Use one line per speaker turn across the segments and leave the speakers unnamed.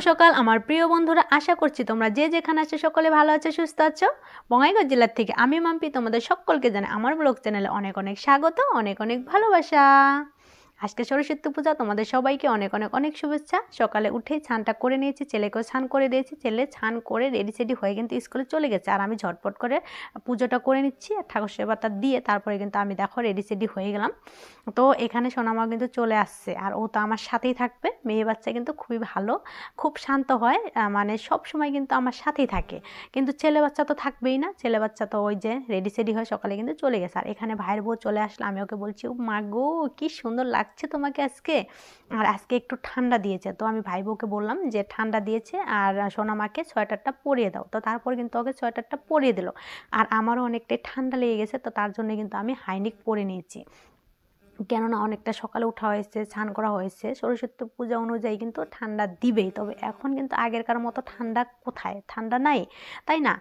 সকাল আমার প্রিয় বন্ধুরা, আশা করছি তোমরা যে যেখানে আছো সকলে ভালো আছো, সুস্থ আছো। বঙ্গাইগাঁও জেলার থেকে আমি মাম্পি তোমাদের সকলকে জানাই আমার ব্লগ চ্যানেলে অনেক অনেক স্বাগত, অনেক অনেক ভালোবাসা। আজকে সরস্বতী পূজা, তোমাদের সবাইকে অনেক অনেক অনেক শুভেচ্ছা। সকালে উঠে স্নানটা করে নিয়েছি, ছেলেকেও স্নান করে দিয়েছি। ছেলে স্নান করে রেডি সেডি হয়ে কিন্তু স্কুলে চলে গেছে, আর আমি ঝটপট করে পুজোটা করে নিচ্ছি আর ঠাকুর সেবাটা দিয়ে তারপরে কিন্তু আমি দেখো রেডি সেডি হয়ে গেলাম। তো এখানে সোনামা কিন্তু চলে আসছে, আর ও তো আমার সাথেই থাকবে। মেয়ে বাচ্চা কিন্তু খুবই ভালো, খুব শান্ত হয়, মানে সব সময় কিন্তু আমার সাথেই থাকে। কিন্তু ছেলে বাচ্চা তো থাকবেই না, ছেলে বাচ্চা তো ওই যে রেডি সেডি হয়ে সকালে কিন্তু চলে গেছে। আর এখানে ভাইয়ের বউ চলে আসলো, আমি ওকে বলছি ও মা গো কি সুন্দর লাগছে তোমাকে আজকে। আর আজকে একটু ঠান্ডা দিয়েছে, তো আমি ভাই বউকে বললাম যে ঠান্ডা দিয়েছে আর সোনামাকে সোয়েটারটা পরিয়ে দাও। তো তারপর কিন্তু ওকে সোয়েটারটা পরিয়ে দিল। আর আমারও অনেকটাই ঠান্ডা লেগে গেছে, তো তার জন্য কিন্তু আমি হাইনেক পরে নিয়েছি। কেননা অনেকটা সকালে ওঠা হয়েছে, স্নান করা হয়েছে, সরস্বতী পূজা অনুযায়ী কিন্তু ঠান্ডা দিবেই। তবে এখন কিন্তু আগেরকার মতো ঠান্ডা কোথায়, ঠান্ডা নাই, তাই না?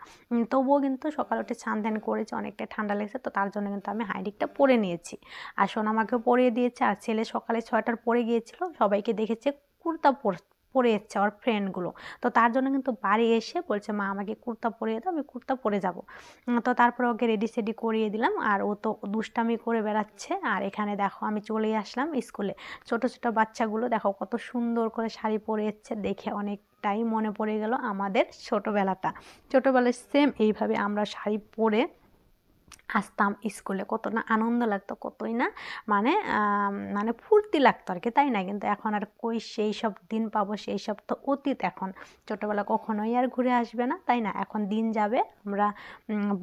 তবুও কিন্তু সকালে উঠে স্নান ধ্যান করেছে, অনেকটাই ঠান্ডা লেগেছে, তো তার জন্য কিন্তু আমি হাইডিকটা পরে নিয়েছি। আর সোনামাকেও পরিয়ে দিয়েছে। আর ছেলে সকালে সোয়েটার পরে গিয়েছিল, সবাইকে দেখেছে কুর্তা পরে এসছে ওর ফ্রেন্ডগুলো। তো তার জন্য কিন্তু বাড়ি এসে বলছে মা আমাকে কুর্তা পরিয়ে দাও, আমি কুর্তা পরে যাব। তো তারপরে ওকে রেডি সেডি করিয়ে দিলাম, আর ও তো দুষ্টামি করে বেড়াচ্ছে। আর এখানে দেখো আমি চলেই আসলাম স্কুলে। ছোট ছোট বাচ্চাগুলো দেখো কত সুন্দর করে শাড়ি পরে এসছে, দেখে অনেকটাই মনে পড়ে গেল আমাদের ছোটোবেলাটা। ছোটোবেলায় সেম এইভাবে আমরা শাড়ি পরে আসতাম স্কুলে, কত না আনন্দ লাগতো, কতই না মানে মানে ফুর্তি লাগতো আর কি, তাই না? কিন্তু এখন আর কই সেই সব দিন পাবো, সেই সব তো অতীত। এখন ছোটোবেলা কখনোই আর ঘুরে আসবে না, তাই না? এখন দিন যাবে, আমরা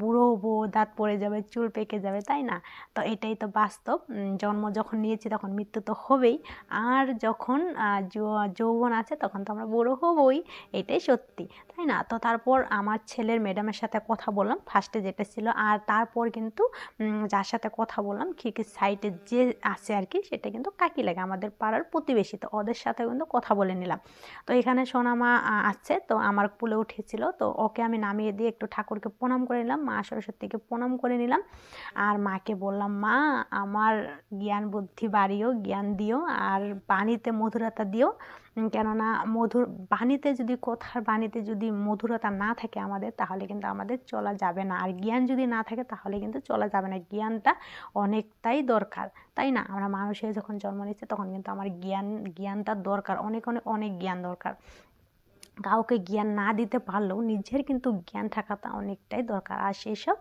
বুড়ো হবো, দাঁত পড়ে যাবে, চুল পেকে যাবে, তাই না? তো এটাই তো বাস্তব। জন্ম যখন নিয়েছি তখন মৃত্যু তো হবেই, আর যখন যৌবন আছে তখন তো আমরা বুড়ো হবই, এটাই সত্যি, তাই না? তো তারপর আমার ছেলের ম্যাডামের সাথে কথা বললাম, ফার্স্টে যেটা ছিল। আর তারপর কিন্তু যার সাথে কথা বললাম খিড়কির সাইডে যে আছে আর কি, সেটা কিন্তু কাকি লাগে, আমাদের পাড়ার প্রতিবেশী। তো ওদের সাথে কিন্তু কথা বলে নিলাম। তো এখানে সোনামা আছে, তো আমার কুলে উঠেছিল, তো ওকে আমি নামিয়ে দিয়ে একটু ঠাকুরকে প্রণাম করে নিলাম, মা সরস্বতীকে প্রণাম করে নিলাম। আর মাকে বললাম মা আমার জ্ঞান বুদ্ধি বাড়িও, জ্ঞান দিও, আর বাণীতে মধুরতা দিও। কেননা মধুর বাণীতে যদি, কথার বাণীতে যদি মধুরতা না থাকে আমাদের, তাহলে কিন্তু আমাদের চলা যাবে না। আর জ্ঞান যদি না থাকে তাহলে কিন্তু চলা যাবে না। জ্ঞানটা অনেকটাই দরকার, তাই না? আমরা মানুষের যখন জন্ম নিচ্ছে তখন কিন্তু আমার জ্ঞানটা দরকার, অনেক অনেক অনেক জ্ঞান দরকার। কাউকে জ্ঞান না দিতে পারলেও নিজের কিন্তু জ্ঞান থাকাটা অনেকটাই দরকার। আর সেসব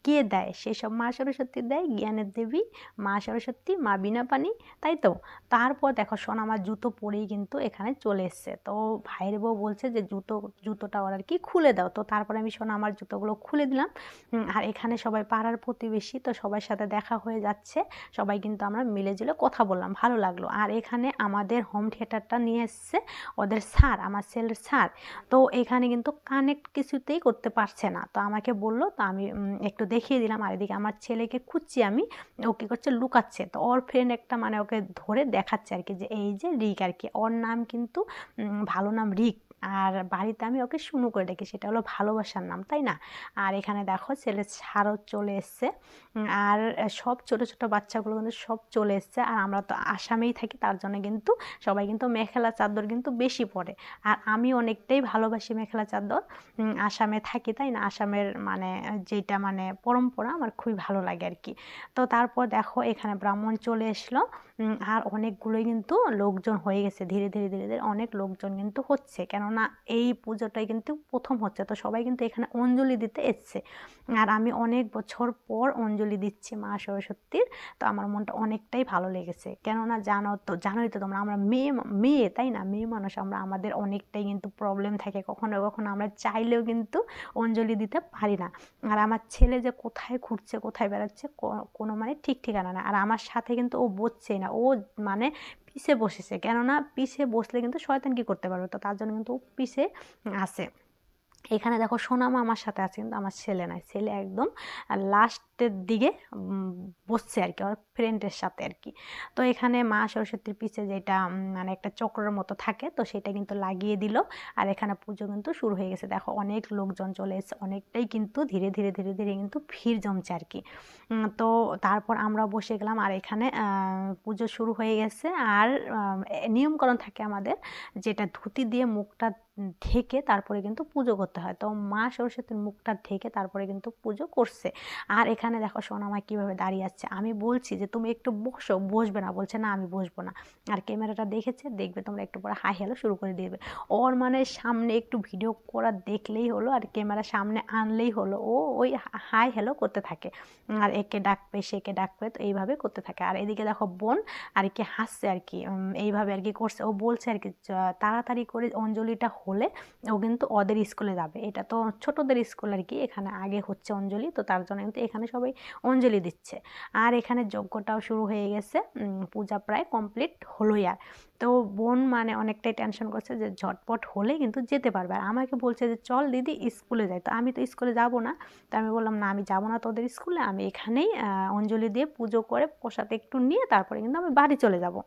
কে দেয়? সেসব মা সরস্বতী দেয়, জ্ঞানের দেবী মা সরস্বতী, মা বিনা পানি, তাই তো? তারপর দেখো আমার জুতো পরেই কিন্তু এখানে চলে এসছে। তো ভাইয়ের বউ বলছে যে জুতোটা ওর আর কি খুলে দাও। তো তারপরে আমি আমার জুতোগুলো খুলে দিলাম। আর এখানে সবাই পাড়ার প্রতিবেশী, তো সবার সাথে দেখা হয়ে যাচ্ছে, সবাই কিন্তু আমরা মিলেজুলে কথা বললাম, ভালো লাগলো। আর এখানে আমাদের হোম থিয়েটারটা নিয়ে এসছে ওদের স্যার, আমার ছেলের স্যার। তো এখানে কিন্তু কানেক্ট কিছুতেই করতে পারছে না, তো আমাকে বললো, তো আমি একটু দেখিয়ে দিলাম। আর এদিকে আমার ছেলেকে খুঁজছি আমি, ও কী করছে, লুকাচ্ছে। তো ওর ফ্রেন্ড একটা মানে ওকে ধরে দেখাচ্ছে আর কি, যে এই যে রিক আর কি, ওর নাম কিন্তু ভালো নাম রিক। আর বাড়িতে আমি ওকে শুনু করে ডেকে, সেটা হলো ভালোবাসার নাম, তাই না? আর এখানে দেখো ছেলের স্যারও চলে এসছে। আর সব ছোট ছোট বাচ্চাগুলো কিন্তু সব চলে এসছে। আর আমরা তো আসামেই থাকি, তার জন্য কিন্তু সবাই কিন্তু মেখেলা চাদর কিন্তু বেশি পরে। আর আমি অনেকটাই ভালোবাসি মেখেলা চাদর, আসামে থাকি, তাই না? আসামের মানে যেটা মানে পরম্পরা আমার খুবই ভালো লাগে আর কি। তো তারপর দেখো এখানে ব্রাহ্মণ চলে এসলো। আর অনেকগুলোই কিন্তু লোকজন হয়ে গেছে, ধীরে ধীরে ধীরে ধীরে অনেক লোকজন কিন্তু হচ্ছে, কেননা এই পুজোটাই কিন্তু প্রথম হচ্ছে। তো সবাই কিন্তু এখানে অঞ্জলি দিতে এসছে। আর আমি অনেক বছর পর অঞ্জলি দিচ্ছি মা সরস্বতীর। তো আমার মনটা অনেকটাই ভালো লেগেছে, কেননা জানোই তো তোমরা, আমরা মেয়ে, তাই না? মেয়ে মানুষ আমরা, আমাদের অনেকটাই কিন্তু প্রবলেম থাকে, কখনো কখনো আমরা চাইলেও কিন্তু অঞ্জলি দিতে পারি না। আর আমার ছেলে যে কোথায় ঘুরছে, কোথায় বেড়াচ্ছে, কোনো মানে ঠিক ঠিকানা না। আর আমার সাথে কিন্তু ও বসছেই না, ও মানে পিছে বসেছে, কেননা পিছে বসলে কিন্তু শয়তান কি করতে পারবে, তো তার জন্য কিন্তু ও পিছে আসে। এখানে দেখো সোনামা আমার সাথে আছে, কিন্তু আমার ছেলে নাই, ছেলে একদম লাস্ট গর্তের দিকে বসছে আর কি, ওর ফ্রেন্ডের সাথে আর কি। তো এখানে মা সরস্বতীর পিছে যেটা মানে একটা চক্রের মতো থাকে, তো সেটা কিন্তু লাগিয়ে দিল। আর এখানে পুজো কিন্তু শুরু হয়ে গেছে। দেখো অনেক লোকজন চলে এসেছে, অনেকটাই কিন্তু ধীরে ধীরে ধীরে ধীরে কিন্তু ভিড় জমছে আর কি। তো তারপর আমরা বসে গেলাম, আর এখানে পুজো শুরু হয়ে গেছে। আর নিয়মকরণ থাকে আমাদের, যেটা ধুতি দিয়ে মুখটা ঢেকে তারপরে কিন্তু পুজো করতে হয়। তো মা সরস্বতীর মুখটা ঢেকে তারপরে কিন্তু পুজো করছে। আর এখানে দেখো সোনামা কীভাবে দাঁড়িয়ে আছে, আমি বলছি যে তুমি একটু বসো, বসবে না, বলছে না আমি বসবো না। আর ক্যামেরাটা দেখেছে, দেখবে তোমরা একটু পরে হাই হ্যালো শুরু করে দিবে। ওর মানে সামনে একটু ভিডিও করা দেখলেই হলো, আর ক্যামেরা সামনে আনলেই হলো, ও ওই হাই হ্যালো করতে থাকে। আর একে ডাকবে সেকে ডাকবে, তো এইভাবে করতে থাকে। আর এদিকে দেখো বোন আর কি হাসছে আর কি, এইভাবে আর কি করছে। ও বলছে আর কি তাড়াতাড়ি করে অঞ্জলিটা হলে ও কিন্তু ওদের স্কুলে যাবে। এটা তো ছোটদের স্কুল আর কি, এখানে আগে হচ্ছে অঞ্জলি, তো তার জন্য কিন্তু এখানে সবাই অঞ্জলি দিচ্ছে। আর এখানে যজ্ঞটাও শুরু হয়ে গেছে, পূজা প্রায় কমপ্লিট হলোই। আর তো বোন মানে অনেকটাই টেনশন করছে যে ঝটপট হলে কিন্তু যেতে পারবে। আর আমাকে বলছে যে চল দিদি স্কুলে যাই, তো আমি তো স্কুলে যাব না। তো আমি বললাম না আমি যাব না তোদের স্কুলে, আমি এখানেই অঞ্জলি দিয়ে পুজো করে প্রসাদ একটু নিয়ে তারপরে কিন্তু আমি বাড়ি চলে যাব।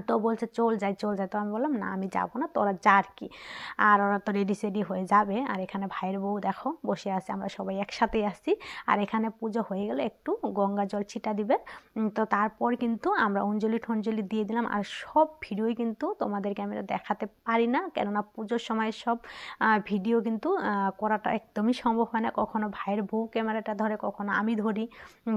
তো বলছে চল যাই চল যাই, তো আমি বললাম না আমি যাবো না, তোরা যা আর কি। আর ওরা তো রেডি সেডি হয়ে যাবে। আর এখানে ভাইয়ের বউ দেখো বসে আছে, আমরা সবাই একসাথেই আসছি। আর এখানে পুজো হয়ে গেলে একটু গঙ্গা জল ছিটা দিবে। তো তারপর কিন্তু আমরা অঞ্জলি ঠঞ্জলি দিয়ে দিলাম। আর সব ভিডিওই কিন্তু তোমাদেরকে আমি দেখাতে পারি না, কেননা পুজোর সময় সব ভিডিও কিন্তু করাটা একদমই সম্ভব হয় না। কখনো ভাইয়ের বউ ক্যামেরাটা ধরে, কখনো আমি ধরি।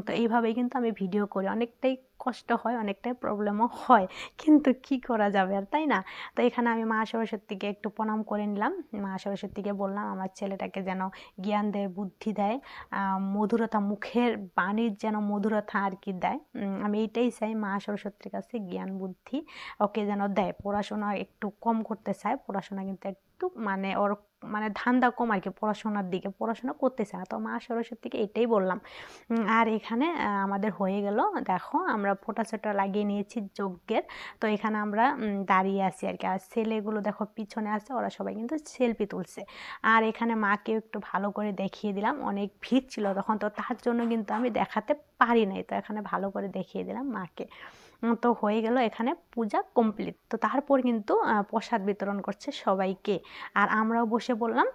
তো এইভাবেই কিন্তু আমি ভিডিও করি, অনেকটাই কষ্ট হয়, অনেকটাই প্রবলেমও হয়, কিন্তু কি করা যাবে আর, তাই না? তো এখানে আমি মা সরস্বতীকে একটু প্রণাম করে নিলাম। মা সরস্বতীকে বললাম আমার ছেলেটাকে যেন জ্ঞান দেয়, বুদ্ধি দেয়, মধুরতা, মুখের বাণীর যেন মধুরতা আর কি দেয়। আমি এইটাই চাই মা সরস্বতীর কাছে, জ্ঞান বুদ্ধি ওকে যেন দেয়। পড়াশোনা একটু কম করতে চায়, পড়াশোনা কিন্তু একটু মানে ওর মানে ধান্দা কম আর কি, পড়াশোনার দিকে পড়াশোনা করতে চায় না। তো মা সরস্বতীকে এটাই বললাম। আর এখানে আমাদের হয়ে গেল, দেখো আমরা ফোঁটা ছোটা লাগিয়ে নিয়েছি যজ্ঞের। তো এখানে আমরা দাঁড়িয়ে আছি আর কি। আর ছেলেগুলো দেখো পিছনে আছে, ওরা সবাই কিন্তু সেলফি তুলছে। আর এখানে মাকেও একটু ভালো করে দেখিয়ে দিলাম, অনেক ভিড় ছিল তখন, তো তার জন্য কিন্তু আমি দেখাতে পারি নাই। তো এখানে ভালো করে দেখিয়ে দিলাম মাকে। তো হয়ে গেল এখানে পূজা কমপ্লিট। তো তারপর কিন্তু প্রসাদ বিতরণ করছে সবাইকে। আর আমরাও বসে পড়লাম,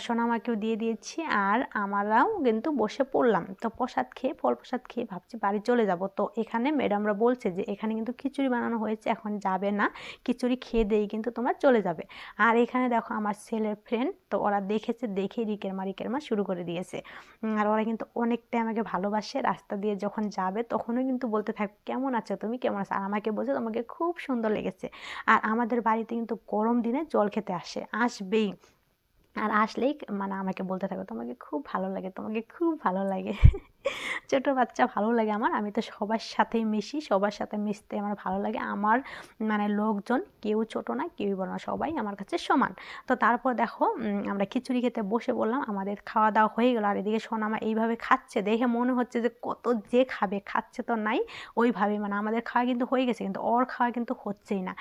সোনামাকেও দিয়ে দিয়েছি, আর আমরাও কিন্তু বসে পড়লাম। তো প্রসাদ খেয়ে, ফল প্রসাদ খেয়ে ভাবছি বাড়ি চলে যাব। তো এখানে ম্যাডামরা বলছে যে এখানে কিন্তু খিচুড়ি বানানো হয়েছে, এখন যাবে না, খিচুড়ি খেয়ে দিয়েই কিন্তু তোমরা চলে যাবে। আর এখানে দেখো আমার ছেলের ফ্রেন্ড, তো ওরা দেখেছে, দেখে রিকের মা শুরু করে দিয়েছে। আর ওরা কিন্তু অনেকটাই আমাকে ভালোবাসে, রাস্তা দিয়ে যখন যাবে তখনও কিন্তু বলতে থাকবে কেমন আছো তুমি, কেমন আছো। আর আমাকে বলছে তোমাকে খুব সুন্দর লেগেছে। আর আমাদের বাড়িতে কিন্তু গরম দিনে জল খেতে আসবেই। আর আসলেই মানে আমাকে বলতে থাকো তোমাকে খুব ভালো লাগে, তোমাকে খুব ভালো লাগে। ছোট বাচ্চা ভালো লাগে আমার, আমি তো সবার সাথেই মিশি, সবার সাথে মিশতে আমার ভালো লাগে। আমার মানে লোকজন কেউ ছোট না, কেউই বড় না, সবাই আমার কাছে সমান। তো তারপর দেখো আমরা খিচুড়ি খেতে বসে বললাম, আমাদের খাওয়া দাওয়া হয়ে গেল। আর এদিকে সোনামা এইভাবে খাচ্ছে, দেখে মনে হচ্ছে যে কত যে খাবে, খাচ্ছে তো নাই ওইভাবে, মানে আমাদের খাওয়া কিন্তু হয়ে গেছে, কিন্তু ওর খাওয়া কিন্তু হচ্ছেই না।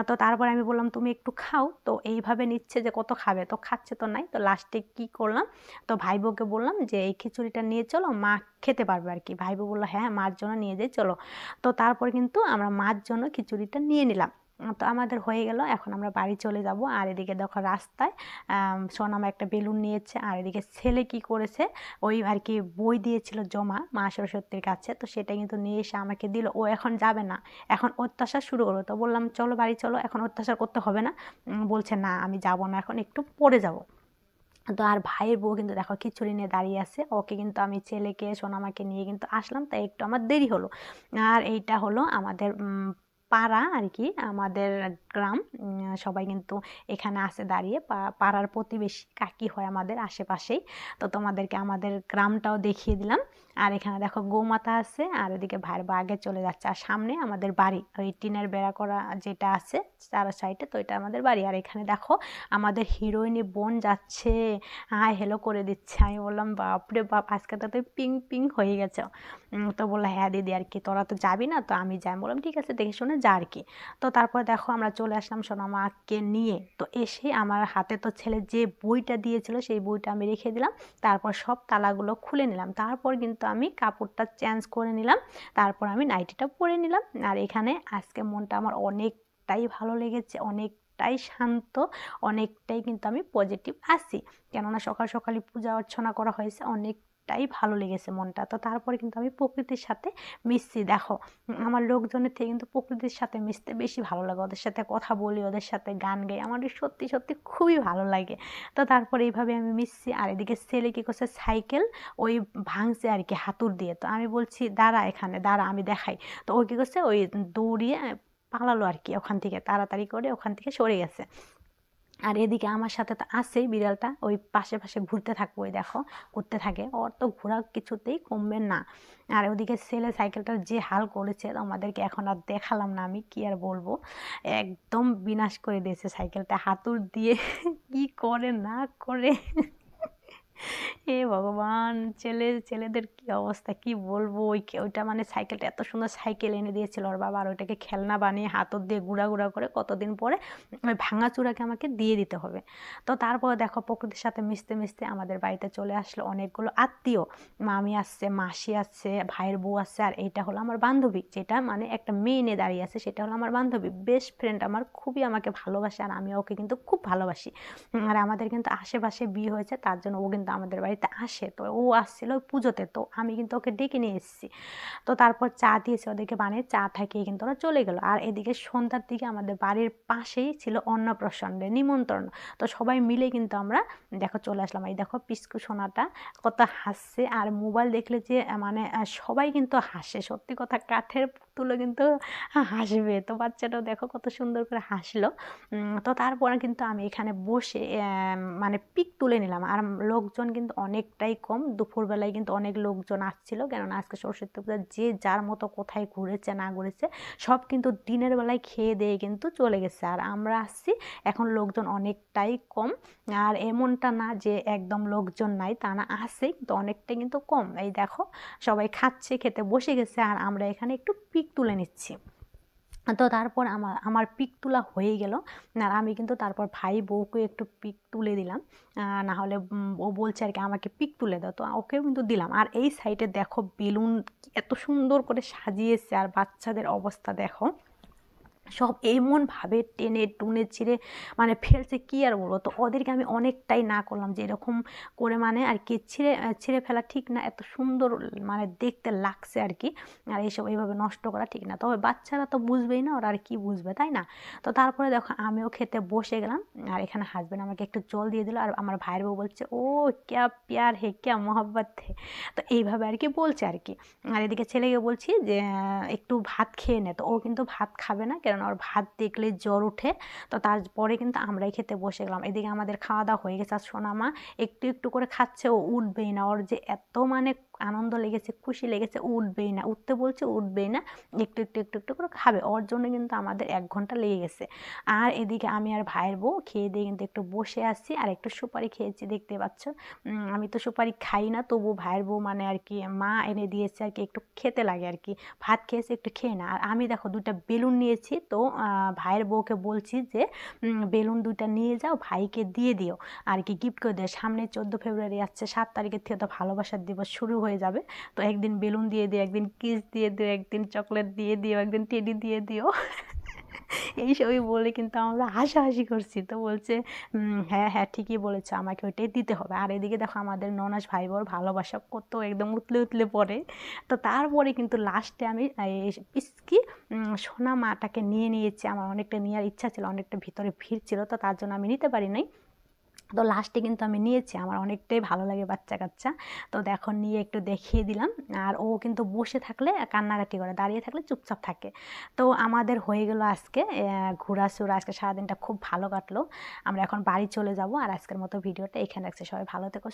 তো তারপর আমি বললাম তুমি একটু খাও, তো এইভাবে নিচ্ছে যে কত খাবে, তো খাচ্ছে তো নাই। তো লাস্টে কি করলাম, তো ভাইবোকে বললাম যে এই খিচুড়িটা নিয়ে চলো, মা খেতে পারবে আর কি। ভাইবো বললো হ্যাঁ মার জন্য নিয়ে যাই চলো। তো তারপর কিন্তু আমরা মার জন্য খিচুড়িটা নিয়ে নিলাম। তো আমাদের হয়ে গেল, এখন আমরা বাড়ি চলে যাব। আর এদিকে দেখো রাস্তায় সোনামা একটা বেলুন নিয়েছে, আর এদিকে ছেলে কি করেছে, ওই আর কি বই দিয়েছিল জমা মা সরস্বতীর কাছে, তো সেটা কিন্তু নিয়ে এসে আমাকে দিল। ও এখন যাবে না, এখন অত্যাচার শুরু করলো। তো বললাম চলো বাড়ি চলো, এখন অত্যাচার করতে হবে না। বলছে না আমি যাব না, এখন একটু পরে যাব। তো আর ভাইয়ের বউ কিন্তু দেখো খিচুড়ি নিয়ে দাঁড়িয়ে আছে, ওকে কিন্তু আমি ছেলেকে সোনামাকে নিয়ে কিন্তু আসলাম, তাই একটু আমার দেরি হলো। আর এইটা হলো আমাদের পাড়া আর কি, আমাদের গ্রাম। সবাই কিন্তু এখানে আসে দাঁড়িয়ে, পাড়ার প্রতিবেশী কাকি হয় আমাদের আশেপাশেই। তো তোমাদেরকে আমাদের গ্রামটাও দেখিয়ে দিলাম। আর এখানে দেখো গৌমাতা আছে, আর এদিকে ভাইয়ের বউ আগে চলে যাচ্ছে। আর সামনে আমাদের বাড়ি, ওই টিনের বেড়া করা যেটা আছে চার সাইডে, তো এটা আমাদের বাড়ি। আর এখানে দেখো আমাদের হিরোইনি বোন যাচ্ছে, হাই হ্যালো করে দিচ্ছে। আমি বললাম বাপরে বাপ, আজকে তো তুই পিং পিং হয়ে গেছে। তো বললো হ্যাঁ দিদি আর কি, তোরা তো যাবি না, তো আমি যাই। বললাম ঠিক আছে দেখে শুনে যা আর কি। তো তারপর দেখো আমরা চলে আসলাম সোনামাকে নিয়ে। তো এসে আমার হাতে তো ছেলে যে বইটা দিয়েছিল সেই বইটা আমি রেখে দিলাম। তারপর সব তালাগুলো খুলে নিলাম। তারপর কিন্তু আমি কাপড়টা চেঞ্জ করে নিলাম। তারপর আমি নাইটিটা পরে নিলাম। আর এখানে আজকে মনটা আমার অনেকটাই ভালো লেগেছে, অনেকটাই শান্ত, অনেকটাই কিন্তু আমি পজিটিভ আছি। কেননা সকাল সকালই পূজা অর্চনা করা হয়েছে, অনেকটাই ভালো লেগেছে মনটা। তো তারপরে কিন্তু আমি প্রকৃতির সাথে মিশছি। দেখো আমার লোকজনের থেকে কিন্তু প্রকৃতির সাথে মিশতে বেশি ভালো লাগে, ওদের সাথে কথা বলি, ওদের সাথে গান গাই, আমার সত্যি সত্যি খুবই ভালো লাগে। তো তারপরে এইভাবে আমি মিশছি। আর এদিকে ছেলে কী করছে, সাইকেল ওই ভাঙছে আর কি হাতুড় দিয়ে। তো আমি বলছি দাঁড়া এখানে দাঁড়া, আমি দেখাই। তো ও কী করছে, ওই দৌড়িয়ে পালালো আর কি, ওখান থেকে তাড়াতাড়ি করে ওখান থেকে সরে গেছে। আর এদিকে আমার সাথে তো আছেই বিড়ালটা, ওই পাশে পাশে ঘুরতে থাকবো, ওই দেখো ঘুরতে থাকে, ওর তো ঘোরা কিছুতেই কমবে না। আর ওদিকে ছেলে সাইকেলটার যে হাল করেছে আমাদেরকে এখন আর দেখালাম না, আমি কি আর বলবো, একদম বিনাশ করে দিয়েছে সাইকেলটা হাতুড় দিয়ে কি করে না করে। হে ভগবান, ছেলেদের কি অবস্থা কি বলবো। ওইটা মানে সাইকেলটা এত সুন্দর সাইকেল এনে দিয়েছিল ওর বাবা, আর ওইটাকে খেলনা বানিয়ে হাতর দিয়ে গুঁড়া গুঁড়া করে কতদিন পরে ওই ভাঙাচুরাকে আমাকে দিয়ে দিতে হবে। তো তারপরে দেখো প্রকৃতির সাথে মিশতে মিশতে আমাদের বাড়িতে চলে আসলো অনেকগুলো আত্মীয়। মামি আসছে, মাসি আসছে, ভাইয়ের বউ আসছে, আর এইটা হলো আমার বান্ধবী, যেটা মানে একটা মেয়ে নিয়ে দাঁড়িয়ে আছে, সেটা হলো আমার বান্ধবী, বেস্ট ফ্রেন্ড আমার, খুবই আমাকে ভালোবাসে আর আমি ওকে কিন্তু খুব ভালোবাসি। আর আমাদের কিন্তু আশেপাশে বিয়ে হয়েছে, তার জন্য ও কিন্তু আমাদের বাড়িতে আসে। তো ও আসছিল পুজোতে, তো আমি কিন্তু ওকে ডেকে নিয়ে এসেছি। তো তারপর চা দিয়েছে ওদেরকে বানিয়ে, চা থাকিয়ে কিন্তু ওরা চলে গেলো। আর এদিকে সন্ধ্যার দিকে আমাদের বাড়ির পাশেই ছিল অন্নপ্রাশনের নিমন্ত্রণ। তো সবাই মিলে কিন্তু আমরা দেখো চলে আসলাম। এই দেখো পিসকু সোনাটা কত হাসছে, আর মোবাইল দেখলে যে মানে সবাই কিন্তু হাসে, সত্যি কথা, কাঠের পুতুলও কিন্তু হাসবে। তো বাচ্চাটাও দেখো কত সুন্দর করে হাসলো। তো তারপরে কিন্তু আমি এখানে বসে মানে পিক তুলে নিলাম। আর লোকজন কিন্তু অনেকটাই কম, দুপুরবেলায় কিন্তু অনেক লোকজন আসছিল, কেননা আজকে সরস্বতী পূজা, যে যার মতো কোথায় ঘুরেছে না ঘুরেছে সব কিন্তু দিনের বেলায় খেয়ে দিয়ে কিন্তু চলে গেছে। আর আমরা আসছি এখন, লোকজন অনেকটাই কম। আর এমনটা না যে একদম লোকজন নাই, তা না, আছে কিন্তু অনেকটাই কিন্তু কম। এই দেখো সবাই খাচ্ছে, খেতে বসে গেছে, আর আমরা এখানে একটু পিক তুলে নিচ্ছি। তো তারপর আমার পিক তোলা হয়ে গেল। আর আমি কিন্তু তারপর ভাই বউকে একটু পিক তুলে দিলাম, না হলে ও বলছে আর কি আমাকে পিক তুলে দাও, তো ওকেও কিন্তু দিলাম। আর এই সাইডে দেখো বেলুন এত সুন্দর করে সাজিয়েছে, আর বাচ্চাদের অবস্থা দেখো, সব এমনভাবে টেনে টুনে ছিঁড়ে মানে ফেলছে, কি আর বলবো। তো ওদেরকে আমি অনেকটাই না করলাম যে এরকম করে মানে আর কি ছিঁড়ে ছিঁড়ে ফেলা ঠিক না, এত সুন্দর মানে দেখতে লাগছে আর কি। আর এইসব এইভাবে নষ্ট করা ঠিক না, তবে বাচ্চারা তো বুঝবেই না, ওরা আর কি বুঝবে, তাই না। তো তারপরে দেখো আমিও খেতে বসে গেলাম। আর এখানে হাজব্যান্ড আমাকে একটু জল দিয়ে দিল, আর আমার ভাইয়ের বউ বলছে ও ক্যা প্যার হে ক্যা মোহব্বত হে, তো এইভাবে আর কি বলছে আর কি। আর এদিকে ছেলেকে বলছি যে একটু ভাত খেয়ে নে, তো ও কিন্তু ভাত খাবে না, কারণ ওর ভাত দেখলে জ্বর ওঠে। তো তারপরে কিন্তু আমরাই খেতে বসে গেলাম। এদিকে আমাদের খাওয়া দাওয়া হয়ে গেছে। আর সোনামা একটু একটু করে খাচ্ছে, ও উঠবেই না, ওর যে এত মানে আনন্দ লেগেছে, খুশি লেগেছে, উঠবেই না, উঠতে বলছে উঠবেই না, একটু একটু একটু একটু করে খাবে। ওর জন্য কিন্তু আমাদের 1 ঘন্টা লেগে গেছে। আর এদিকে আমি আর ভাইয়ের বউ খেয়ে দিয়ে কিন্তু একটু বসে আসছি, আর একটু সুপারি খেয়েছি, দেখতে পাচ্ছ। আমি তো সুপারি খাই না, তবু ভাইয়ের বউ মানে আর কি মা এনে দিয়েছে আর কি, একটু খেতে লাগে আর কি, ভাত খেয়েছে একটু খেয়ে না। আর আমি দেখো 2টা বেলুন নিয়েছি, তো ভাইয়ের বউকে বলছি যে বেলুন 2টা নিয়ে যাও, ভাইকে দিয়ে দিও আর কি, গিফট করে দিও। সামনে 14 ফেব্রুয়ারি আসছে, 7 তারিখের থেকে তো ভালোবাসার দিবস শুরু হয়ে যাবে। তো একদিন বেলুন দিয়ে দিও, একদিন কিস দিয়ে দিও, একদিন চকলেট দিয়ে দিও, একদিন টেডি দিয়ে দিও। এইসবই বলে কিন্তু আমরা হাসাহাসি করছি। তো বলছে হ্যাঁ হ্যাঁ ঠিকই বলেছে, আমাকে ওইটাই দিতে হবে। আর এদিকে দেখো আমাদের ননাস ভাই বোর ভালোবাসা কত একদম উতলে উতলে পড়ে। তো তারপরে কিন্তু লাস্টে আমি পিসকি সোনা মাটাকে নিয়ে নিয়েছি। আমার অনেকটা নেওয়ার ইচ্ছা ছিল, অনেকটা ভিতরে ভিড় ছিল, তো তার জন্য আমি নিতে পারি নাই। তো লাস্টে কিন্তু আমি নিয়েছি, আমার অনেকটাই ভালো লাগে বাচ্চা কাচ্চা। তো দেখো নিয়ে একটু দেখিয়ে দিলাম। আর ও কিন্তু বসে থাকলে কান্নাকাটি করে, দাঁড়িয়ে থাকলে চুপচাপ থাকে। তো আমাদের হয়ে গেল আজকে ঘোরাচুরা, আজকে সারাদিনটা খুব ভালো কাটলো। আমরা এখন বাড়ি চলে যাব। আর আজকের মতো ভিডিওটা এখানে রাখছি, সবাই ভালো থেকো।